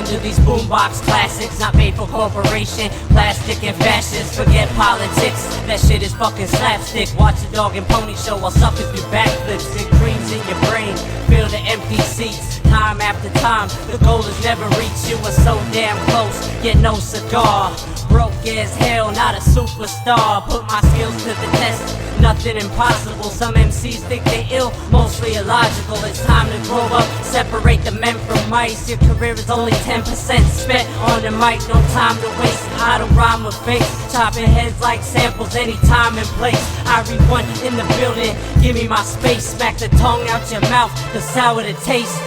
To these boombox classics, not made for corporation, plastic and fascists. Forget politics, that shit is fucking slapstick. Watch the dog and pony show while suckers do backflips. It creams in your brain, feel the empty seats. Time after time, the goal is never reached. You were so damn close, yet no cigar. Broke as hell, not a superstar. Put my skills to the test, nothing impossible. Some MCs think they ill, mostly illogical. It's time to grow up, separate the men from mice. Your career is only 10% spent on the mic, no time to waste. I don't rhyme with face, chopping heads like samples, any time and place. Irie-1 in the building, give me my space. Smack the tongue out your mouth, the sour the taste.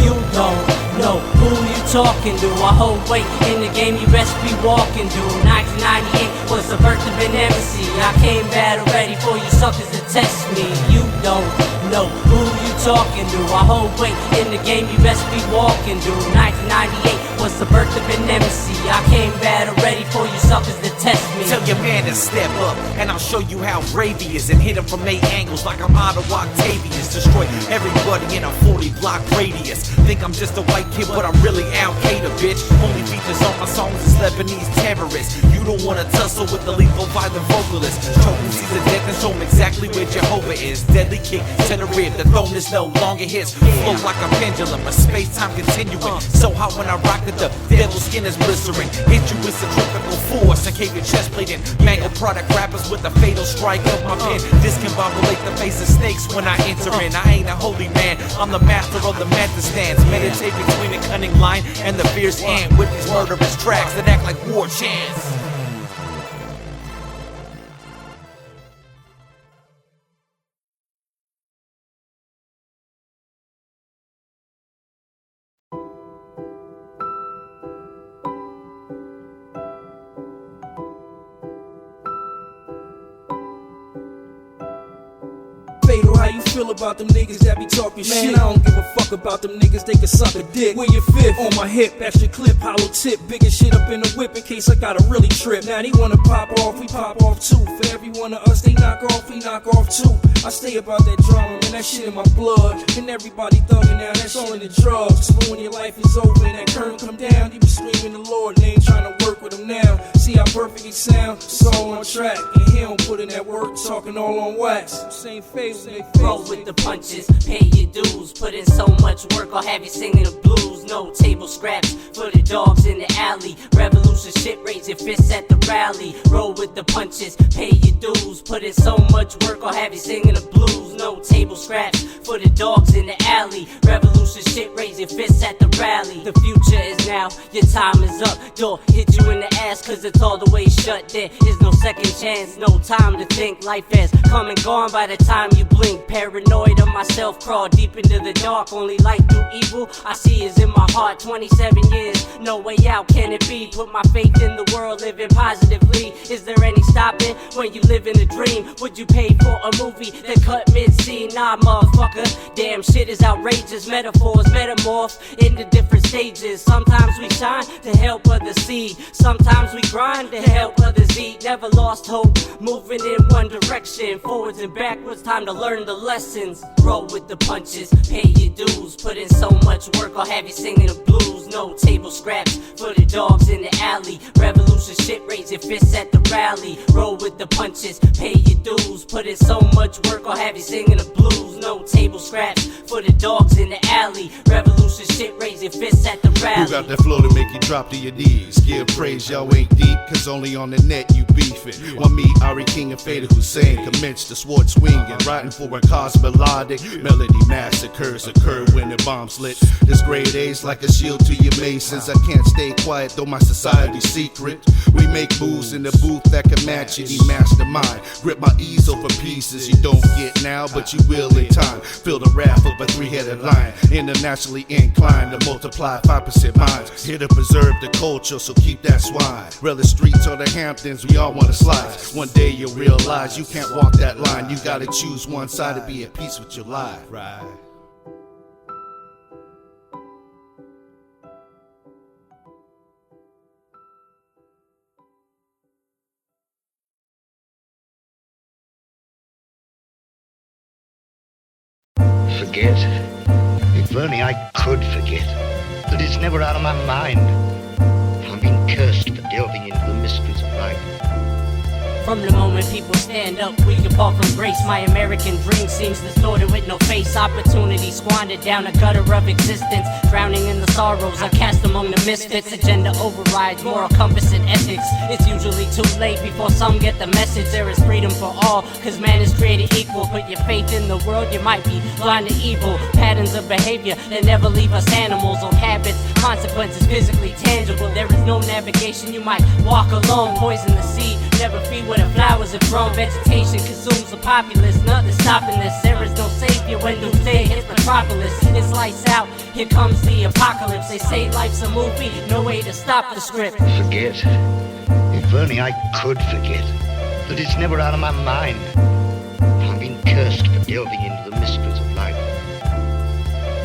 You don't know who you talking to. I hold weight in the game, you best be walking to. 1998 was the birth of an MC. I came battle ready for you suckers to test me. You don't know who you talking to. I hold weight in the game, you best be walking to. 1998 was the birth of an MC. I came battle ready for you suckers to test me. Tell your man to step up, and I'll show you how brave he is, and hit him from 8 angles like I'm Ottawa Octavius. Destroy everybody in a 40-block radius. Think I'm just a white kid, but I'm really Al-Qaeda, bitch. Only features on my songs is Lebanese terrorists. You don't wanna tussle with the lethal violent vocalist. Choking sees the death and show him exactly where Jehovah is. Deadly kick to the rib, the throne is no longer his. Flow like a pendulum, a space-time continuing. So hot when I rock it, the devil's skin is blistering. Hit you with centrifugal force and cave your chest plate in. Mango product rappers with a fatal strike of my pen. Discombobulate the face of snakes when I enter in. I ain't a holy man, I'm the master of the mantis stance. Meditate between the cunning line and the fierce ant with these murderous tracks that act like war chants. How you feel about them niggas that be talking shit? I don't give a fuck about them niggas, they can suck a dick. Where your fifth? On my hip, extra clip, hollow tip. Biggest shit up in the whip in case I gotta really trip. Now they wanna pop off, we pop off too. For every one of us they knock off, we knock off too. I stay about that drama, man, that shit in my blood. And everybody thugging now, that's all in the drugs. But when your life is over and that curtain come down, you be screaming the Lord and they ain't trying to work with him now. See how perfect it sound? It's all on track. And he don't put in that work, talking all on wax. Same face, same face. Roll with the punches, pay your dues. Put in so much work, I'll have you singing the blues. No table scraps for the dogs in the alley. Revolution shit, raise your fists at the rally. Roll with the punches, pay your dues. Put in so much work, I'll have you singing the blues. No table scraps for the dogs in the alley. Revolution shit, raise your fists at the rally. The future is now, your time is up. Door hit you in the ass cause it's all the way shut. There is no second chance, no time to think. Life has come and gone by the time you blink. Paranoid of myself, crawl deep into the dark. Only light through evil I see is in my heart. 27 years, no way out can it be. Put my faith in the world, living positively. Is there any stopping when you live in a dream? Would you pay for a movie that cut mid-scene? Nah, motherfucker, damn shit is outrageous. Metaphors metamorph into different stages. Sometimes we shine to help others see. Sometimes we grind to help others eat. Never lost hope, moving in one direction. Forwards and backwards, time to learn the lessons. Roll with the punches, pay your dues. Put in so much work, I'll have you singing the blues. No table scraps for the dogs in the alley. Revolution shit, raise your fists at the rally. Roll with the punches, pay your dues. Put in so much work, I'll have you singing the blues. No table scraps for the dogs in the alley. Revolution shit, raise your fists at the rally. Who got that flow to make you drop to your knees? Give praise, y'all ain't deep, cause only on the net you beefing. When me, Irie King and Fader Hussein commence the sword swinging, riding for a cause melodic. Melody massacres occur when the bomb's lit. This grade A's like a shield to your masons. I can't stay quiet though my society's secret. We make moves in the booth that can match it. He mastermind, grip my ease over pieces you don't get now, but you will in time. Feel the wrath of a three-headed lion. Internationally inclined to multiply 5% minds. Here to preserve the culture, so keep that swine. Whether streets or the Hamptons, we all wanna slice. One day you'll realize you can't walk that line. You gotta choose one side to be at peace with your life. Right. Forget? If only I could forget. But it's never out of my mind. I'm being cursed for delving into the mysteries of life. From the moment people stand up, we depart from grace. My American dream seems distorted with no face. Opportunity squandered down a gutter of existence. Drowning in the sorrows, I cast among the misfits. Agenda overrides moral compass and ethics. It's usually too late before some get the message. There is freedom for all, cause man is created equal. Put your faith in the world, you might be blind to evil. Patterns of behavior that never leave us animals. Or habits, consequences physically tangible. There is no navigation, you might walk alone. Poison the seed, never feed where the flowers have grown. Vegetation consumes the populace, nothing stopping this. There is no savior when doomsday hits Metropolis. It's lights out, here comes the apocalypse. They say life's a movie, no way to stop the script. Forget? If only I could forget. But it's never out of my mind. I'm being cursed for delving into the mysteries of life.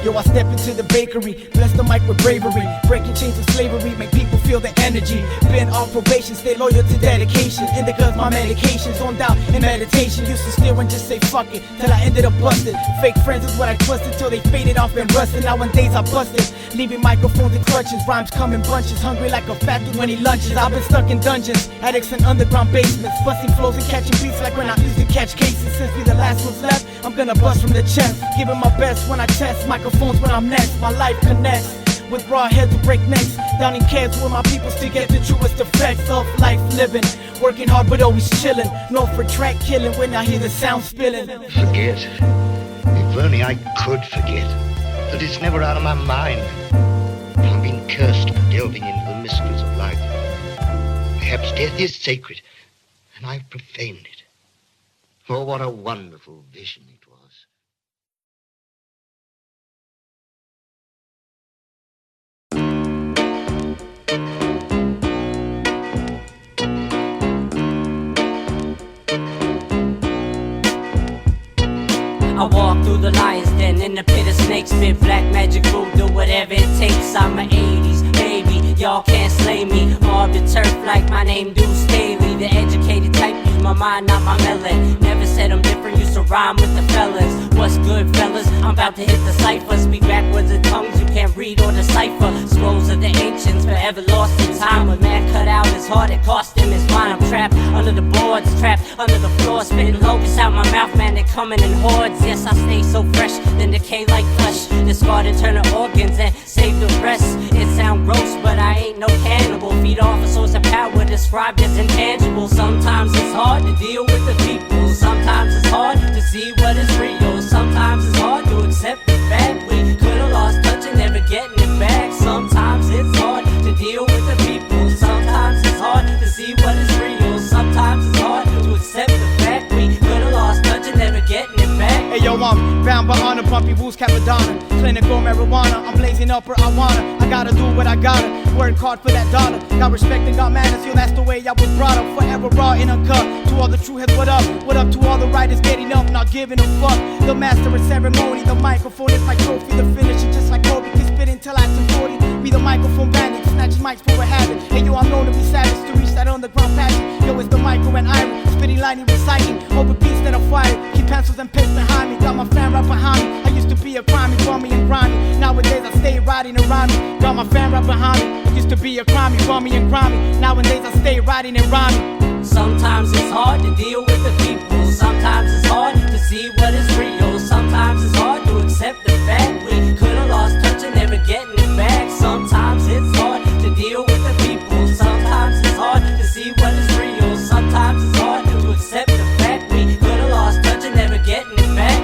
Yo, I step into the bakery, bless the mic with bravery. Breaking chains of slavery, make people feel the energy. Been on probation, stay loyal to dedication. Indica's my medications, on doubt in meditation. Used to steer and just say fuck it, till I ended up busted. Fake friends is what I trusted, till they faded off and rusted. Nowadays I busted, leaving microphones in clutches. Rhymes come in bunches, hungry like a fat dude when he lunches. I've been stuck in dungeons, addicts in underground basements. Busting flows and catching beats like when I used to catch cases. Since we the last ones left, I'm gonna bust from the chest. Giving my best when I test microphones when I'm next. My life connects with raw heads to break necks. Down in cabs with my people to get the truest effects of life living. Working hard but always chilling. No for track killing when I hear the sound spilling. Forget? If only I could forget. But it's never out of my mind. I'm being cursed for delving into the mysteries of life. Perhaps death is sacred, and I've profaned it. Oh, what a wonderful vision it was. I walk through the lion's den in the pit of snakes. Spit black magic voodoo, whatever it takes. I'm an 80s baby, y'all can't slay me. Mob the turf like my name Deuce Staley. The educated type, use my mind, not my melon. Never said I'm different, used to rhyme with the fellas. What's good, fellas? I'm about to hit the cipher. Speak backwards of tongues you can't read or decipher. Scrolls of the ancients, forever lost in time. When man cut out his heart, it cost him his mind. I'm trapped under the boards, trapped under the floor. Spitting locusts out my mouth, man, they coming in hordes. Yes, I stay so fresh, then decay like flesh. Discard internal organs and save the rest. It sound gross, but I ain't no cannibal. Feed off a source of power described as intangible. Sometimes it's hard to deal with the people. Sometimes it's hard to see what is real. Sometimes it's hard to accept the fact we could've lost touch and never getting it back. Sometimes it's hard to deal with the people. Sometimes it's hard to see what is real. Sometimes it's hard to accept the fact we could've lost touch and never getting it back. Hey yo, I'm bound by honor, bumpy woos, Capadonna. Clinical marijuana, I'm blazing up where I wanna. I gotta do what I gotta, work hard for that dollar. Got respect and got manners, yo, that's the way I was brought up. Forever raw and uncut, to all the true heads, what up? What up to all the writers getting up, not giving a fuck. The master of ceremony, the microphone is my trophy. The finisher just like Kobe, can spit until I turn 40. Be the microphone bandit, snatching mics for a habit. Hey yo, I'm known to be savage, to reach that underground passion. Yo, it's the micro and iron, spitting lightning, reciting. Over beats that are fire, keep pencils and pens behind me. Got my fan right behind me. I used to be a crimey, bummy and grimy. Nowadays I stay riding around me. Got my fan right behind me. I used to be a crimey, bummy and grimy. Nowadays I stay riding and rhyming. Sometimes it's hard to deal with the people. Sometimes it's hard to see what is real. Sometimes it's hard to accept the fact we could've lost touch and never getting it back. Sometimes it's hard to deal with the people. Sometimes it's hard to see what is real. Sometimes it's hard to accept the fact we could've lost touch and never getting it back.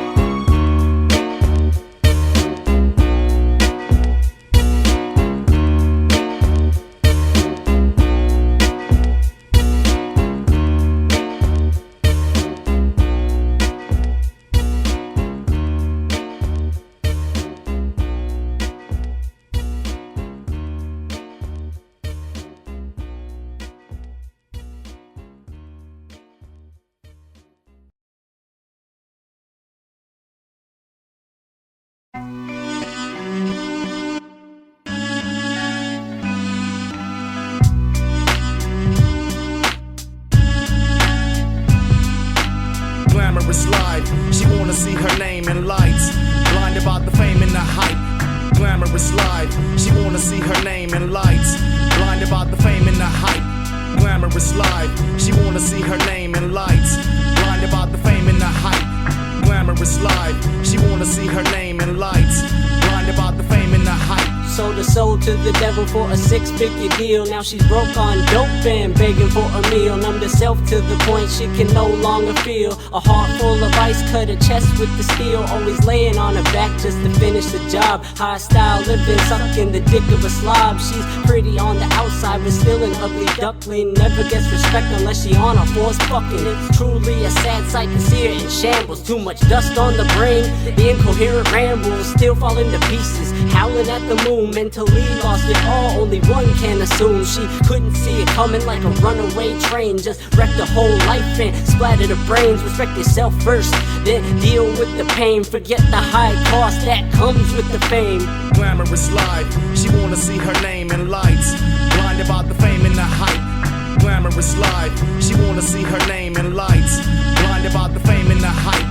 see her name in lights. Blinded by the fame and the hype. Glamorous life. She wanna see her name in lights. Blinded by the fame and the hype. Glamorous life. She wanna see her name in lights. Blinded by the fame and the hype. Sold her soul to the devil for a six-figure deal. Now she's broke on dope and begging for a meal. Numbed herself to the point she can no longer feel. A heart full of ice, cut her chest with the steel. Always laying on her back just to finish the job. High style living, sucking the dick of a slob. She's pretty on the outside, but still an ugly duckling. Never gets respect unless she on her force fucking. It's truly a sad sight to see her in shambles. Too much dust on the brain, the incoherent rambles still falling to pieces. Howling at the moon, mentally lost it all. Only one can assume she couldn't see it coming like a runaway train. Just wrecked her whole life and splattered her brains. Respect yourself first, then deal with the pain. Forget the high cost that comes with the fame. Glamorous life. She wanna see her name in lights. Blinded by the fame and the hype. Glamorous life. She wanna see her name in lights. Blinded by the fame and the hype.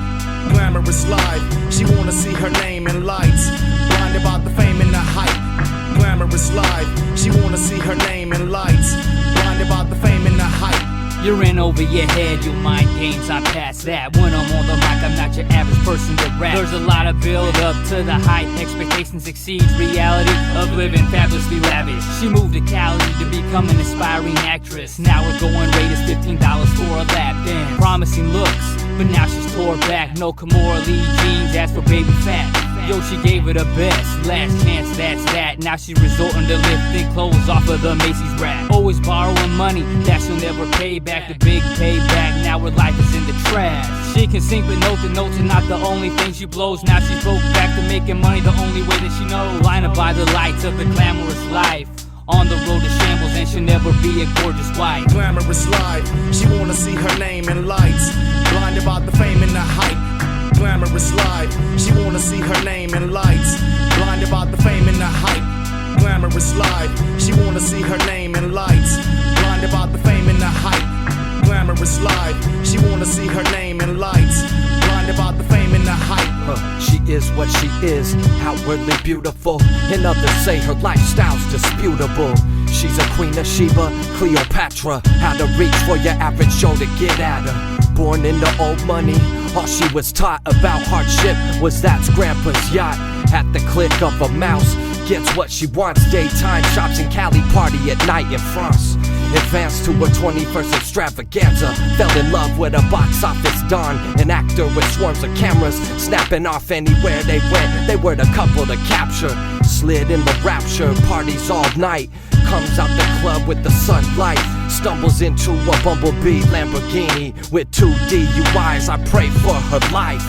Glamorous life. She wanna see her name in lights. Blinded by the fame and the hype. Glamorous life. She wanna see her name in lights. Blinded by the fame and the hype. You're in over your head, your mind games, I pass that. When I'm on the mic, I'm not your average person that raps. There's a lot of build up to the hype. Expectations exceeds reality of living fabulously lavish. She moved to Cali to become an aspiring actress. Now her going rate is $15 for a lap dance. Promising looks, but now she's tore back. No Kimora Lee jeans, asked for baby fat. Yo, she gave it her best, last chance, that's that. Now she resorting to lifting clothes off of the Macy's rack. Always borrowing money that she'll never pay back. The big payback, now her life is in the trash. She can sing but note the notes are not the only thing she blows. Now she's broke back to making money the only way that she knows. Blinded by the lights of the glamorous life. On the road to shambles and she'll never be a gorgeous wife. Glamorous life. She wanna see her name in lights. Blinded by the fame and the hype. Glamorous life. She wanna see her name in lights. Blinded by the fame and the hype. Glamorous life. She wanna see her name in lights. Blinded by the fame and the hype. Glamorous life. She wanna see her name in lights. Blinded by the fame and the hype. She is what she is, outwardly beautiful. And others say her lifestyle's disputable. She's a queen of Sheba, Cleopatra. How to reach for your average Joe to get at her. Born into old money, all she was taught about hardship was that's grandpa's yacht. At the click of a mouse, gets what she wants. Daytime shops in Cali, party at night in France. Advanced to her 21st extravaganza. Fell in love with a box office don. An actor with swarms of cameras, snapping off anywhere they went. They were the couple to capture. Slid in the rapture, parties all night. Comes out the club with the sunlight. Stumbles into a bumblebee Lamborghini with 2 DUIs. I pray for her life.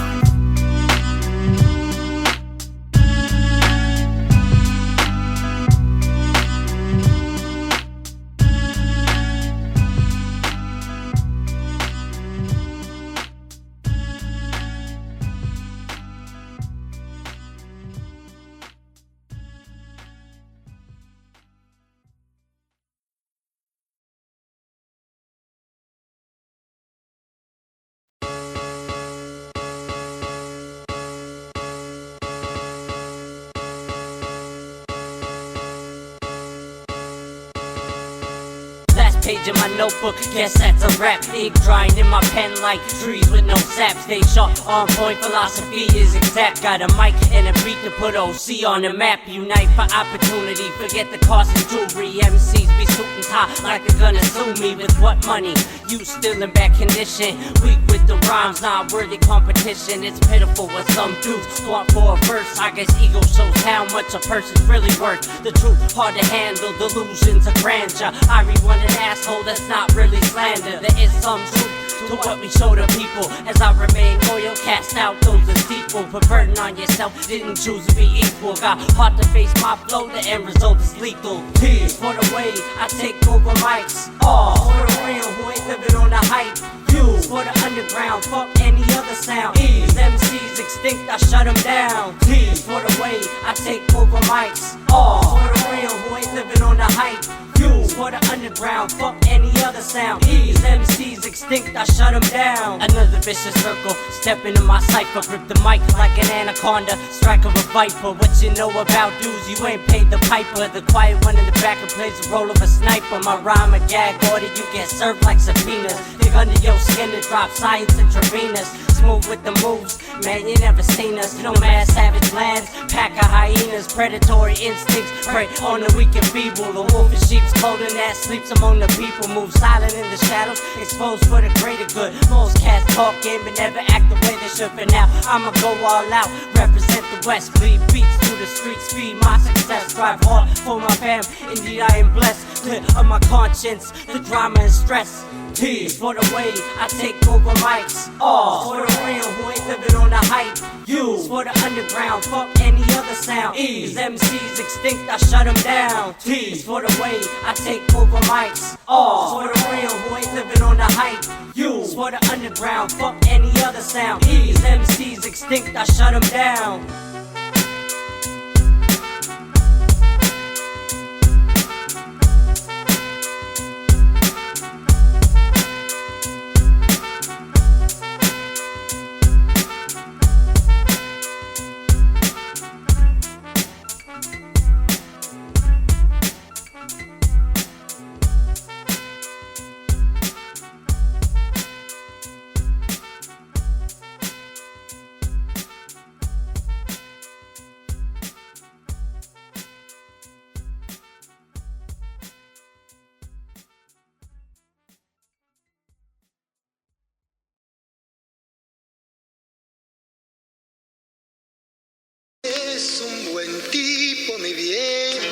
Page in my notebook, guess that's a rap. Ink drying in my pen like trees with no sap. Stay sharp, on point, philosophy is exact. Got a mic and a beat to put OC on the map. Unite for opportunity, forget the cost of jewelry. MCs be suit and tie like they're gonna sue me. With what money? You still in bad condition. Weak with the rhymes, not worthy competition. It's pitiful what some dudes want for a verse. I guess ego shows how much a person's really worth. The truth hard to handle, delusions of grandeur. Irie-1 an asshole, that's not really slander. There is some truth to what we show the people. As I remain loyal, cast out those deceitful. Put burden on yourself, didn't choose to be equal. Got heart to face my flow, the end result is lethal. Tears for the way I take over mics. All for the real who ain't living on the hype. Views for the underground, fuck any other sound. Ease MCs extinct, I shut them down. Tears for the way I take over mics. All for the real who ain't living on the hype. Views It's for the underground, fuck any other sound. These MCs extinct, I shut them down. Another vicious circle, step into my cipher. Grip the mic like an anaconda, strike of a viper. What you know about dudes, you ain't paid the piper. The quiet one in the back who plays the role of a sniper. My rhyme a gag order, you get served like subpoenas. Dig under your skin to drop science intravenous. Smooth with the moves, man, you never seen us. No mad savage lands, pack of hyenas. Predatory instincts, prey on the weak and feeble. The wolf in sheep's clothing that sleeps among the people. Move silent in the shadows, exposed for the greater good. Most cats talk game but never act the way they should. For now, I'ma go all out, represent the West. Bleed beats through the streets, feed my success. Drive hard for my fam, indeed I am blessed. Clear of my conscience, the drama and stress. T is for the way I take over mics. R for the real who ain't living on the hype. U is for the underground, fuck any other sound. E is MCs extinct, I shut them down. T is for the way I take over mics. R is for the real who ain't living on the hype. U is for the underground, fuck any other sound. E is MCs extinct, I shut them down. Es un buen tipo, mi viejo.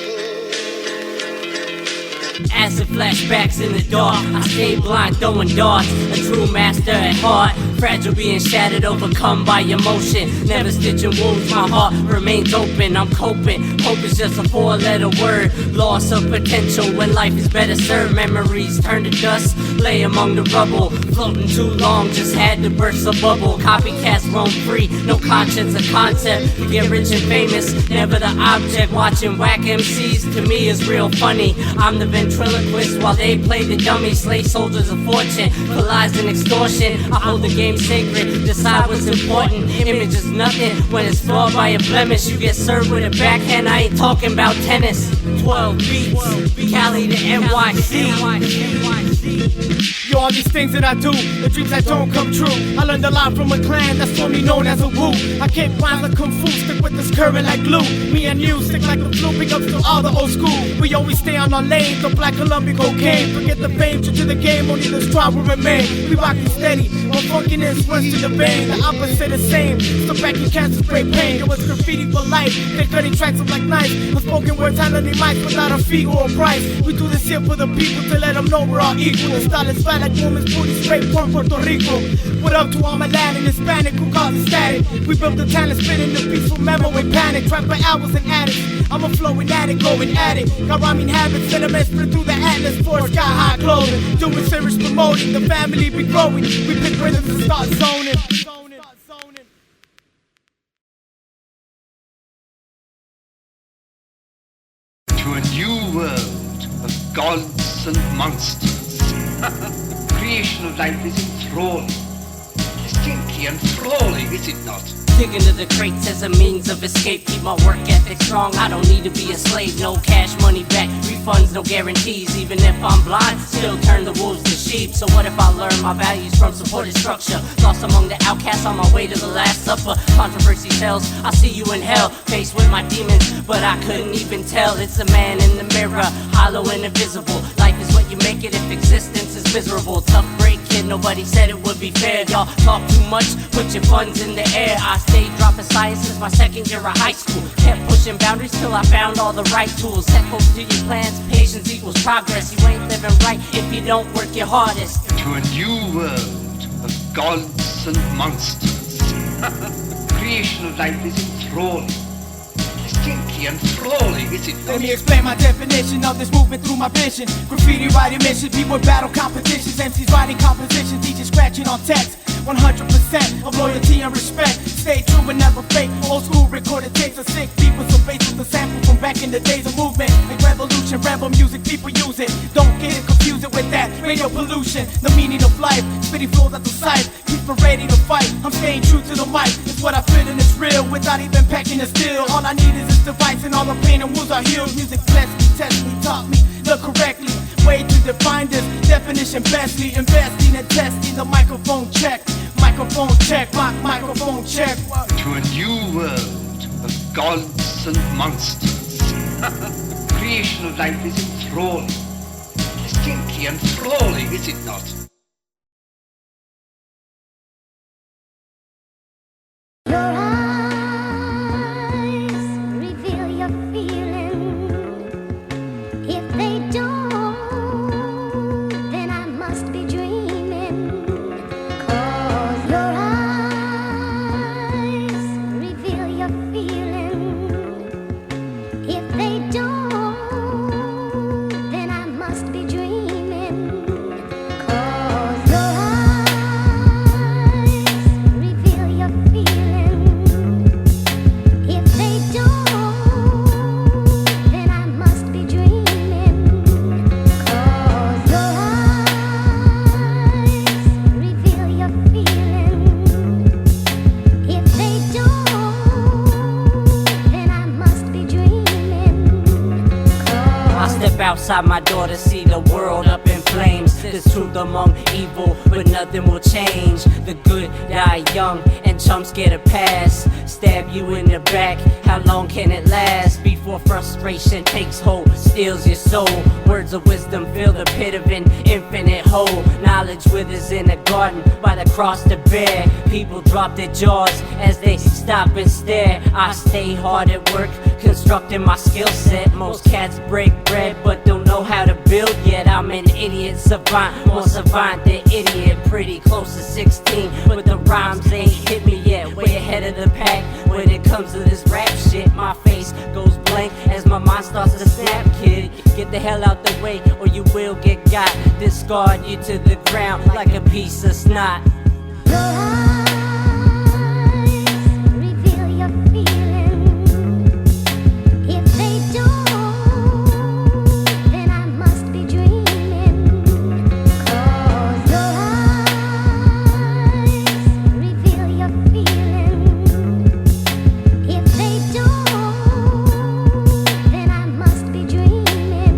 Acid flashbacks in the dark, I stay blind throwing darts. A true master at heart, fragile being shattered, overcome by emotion. Never stitching wounds, my heart remains open. I'm coping, hope is just a four-letter word. Loss of potential when life is better served. Memories turn to dust, lay among the rubble. Floating too long, just had to burst a bubble. Copycats roam free, no conscience or concept. To get rich and famous, never the object. Watching whack MCs to me is real funny. I'm the ventriloquist while they play the dummy. Slave soldiers of fortune, for lies and extortion. I hold the game sacred, decide what's important. Image is nothing when it's flawed by a blemish. You get served with a backhand, I ain't talking about tennis. 12 beats, Cali to NYC. Yo, all these things that I do, the dreams that don't come true. I learned a lot from a clan that's only known as a woo. I can't find the kung fu, stick with this current like glue. Me and you stick like the flu, big ups to all the old school. We always stay on our lane, the black Colombian cocaine. Forget the fame, true to the game, only the strong will remain. We rockin' steady, one funkiness runs to the vein. The opposite is same, so back in cancer, spray paint. It was graffiti for life, they cutting tracks up like knives. Unspoken words, handling mics without a fee or a price. We do this here for the people to let them know we're all equal. The style is flat like woman's booty straight from Puerto Rico. What up to all my Latin and Hispanic who causes static? We built the talent, spitting the peaceful memo with panic. Trapped by hours and addicts, I'm a flowing addict, going at it. Got rhyming habits, sentiments split through the atlas. For sky high clothing, doing serious promoting. The family be growing, we pick rhythms and start zoning. To a new world of gods and monsters. The creation of life is enthralling. Distinctly enthralling, is it not? Dig into the crates as a means of escape. Keep my work ethic strong, I don't need to be a slave. No cash money back, refunds, no guarantees. Even if I'm blind, still turn the wolves to sheep. So what if I learn my values from supported structure? Lost among the outcasts on my way to the last supper. Controversy tells, I'll see you in hell. Faced with my demons, but I couldn't even tell. It's a man in the mirror, hollow and invisible. Life is what you make it if existence is miserable. Tough break, kid, nobody said it would be fair. Y'all talk too much, put your funds in the air. I stayed dropping science since my second year of high school. Kept pushing boundaries till I found all the right tools. Set goals to your plans, patience equals progress. You ain't living right if you don't work your hardest. To a new world of gods and monsters. The creation of life is enthralling. Distinctly enthralling, is it not? Let me explain my definition of this movement through my vision. Graffiti writing mission, people battle competitions. MCs writing compositions, DJs scratching on text. 100% of loyalty and respect. Stay true and never fake. Old school recorded tapes of sick beat with some bass with the sample from back in the days of movement. Like revolution, rebel music people use it. Don't get it confused with that radio pollution. The meaning of life, spitting flows at the sight. Keep ready to fight, I'm staying true to the mic. It's what I feel and it's real, without even packing a steel. All I need is this device and all the pain and wounds are healed. Music blessed me, test me, taught me the correctly way to define this definition bestly. Investing and testing the microphone check. Microphone check, microphone check. To a new world of gods and monsters. The creation of life is enthralling. Distinctly enthralling, is it not? Your eyes reveal your feeling. If they don't, then I must be dreaming. 'Cause your eyes reveal your feeling. If they don't, then I must be dreaming. 'Cause your eyes reveal your feeling. If they don't, then I must be dreaming. 'Cause your eyes reveal your feeling. If they don't, then I must be dreaming. I step outside my door to see the world up in flames. There's truth among evil, but nothing will change. The good die young, and chumps get a pass. Stab you in the back, how long can it last? Before frustration takes hold, steals your soul. Words of wisdom fill the pit of an infinite hole. Knowledge withers in the garden by the cross to bear. People drop their jaws as they stop and stare. I stay hard at work, constructing my skill set. Most cats break bread, but don't know how to build yet. I'm an idiot savant, more savant than idiot. Pretty close to 16, but the rhymes ain't hit me yet. Way ahead of the pack when it comes to this rap shit. My face goes blank as my mind starts to snap, kid. Get the hell out the way or you will get got. Discard you to the ground like a piece of snot. Your eyes reveal your feeling. If they don't, then I must be dreaming. 'Cause your eyes reveal your feeling. If they don't, then I must be dreaming.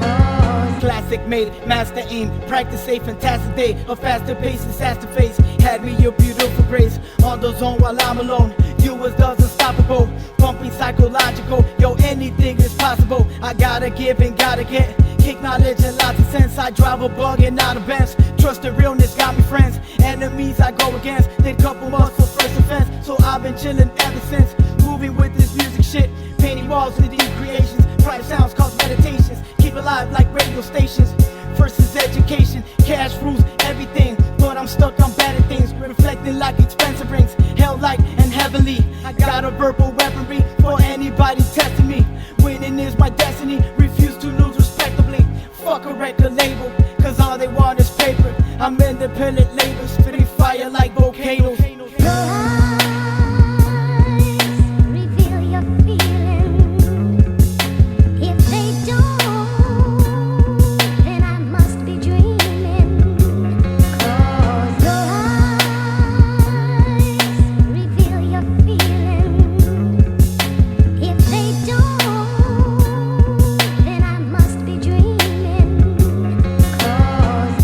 'Cause Classic made it, master aim, practice a fantastic day, a faster pace, disaster face. Had me your beautiful grace, on the zone while I'm alone. You was thus unstoppable, pumping psychological. Yo, anything is possible. I gotta give and gotta get. Kick knowledge and lots of sense. I drive a bug and not a Benz. Trust and realness got me friends. Enemies I go against. Did couple months for first offense. So I've been chilling ever since. Moving with this music shit. Painting walls with these creations. Private sounds cause meditations. Keep alive like radio stations. First is education. Cash rules everything. But I'm stuck on better things. Reflecting like expensive rings. Hell like and heavenly. I got a verbal weaponry for anybody testing me. Winning is my destiny. Refuse to lose respectably. Fuck a record label, 'cause all they want is paper. I'm independent labor, spitting fire like volcanoes. your eyes reveal your feeling. If they don't, then I must be dreaming. 'Cause your eyes reveal your feeling. If they don't, then I must be dreaming. 'Cause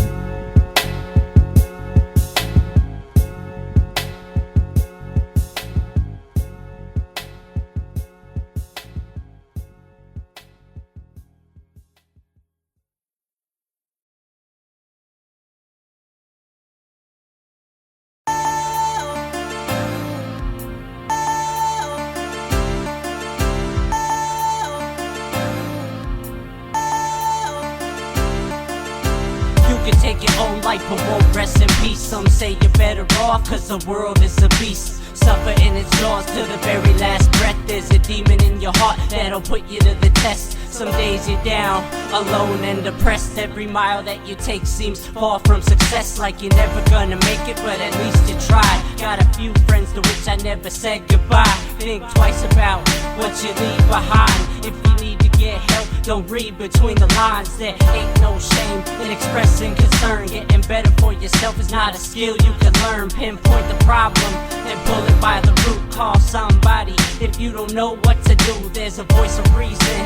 You can take your own life but won't rest in peace. Some say you're better off 'cause the world is a beast. Suffer in its jaws to the very last breath. There's a demon in your heart that'll put you to the test. Some days you're down, alone and depressed. Every mile that you take seems far from success. Like you're never gonna make it, but at least you tried. Got a few friends to which I never said goodbye. Think twice about what you leave behind. If you need to get help, don't read between the lines. There ain't no shame in expressing concern. Getting better for yourself is not a skill you can learn. Pinpoint the problem and pull it by the root. Call somebody if you don't know what to do. There's a voice of reason,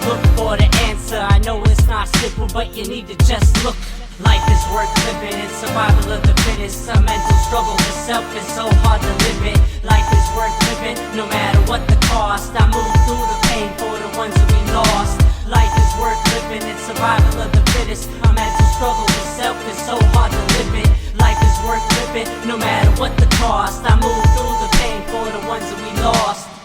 look for the answer. I know it's not simple, but you need to just look. Life is worth living, it's survival of the fittest. A mental struggle for self is so hard to live it. Life is worth living, no matter what the cost. I move through the pain for the ones that we lost. Life is worth living, it's survival of the fittest. A mental struggle for self is so hard to live it. Life is worth living, no matter what the cost. I move through the pain for the ones that we lost.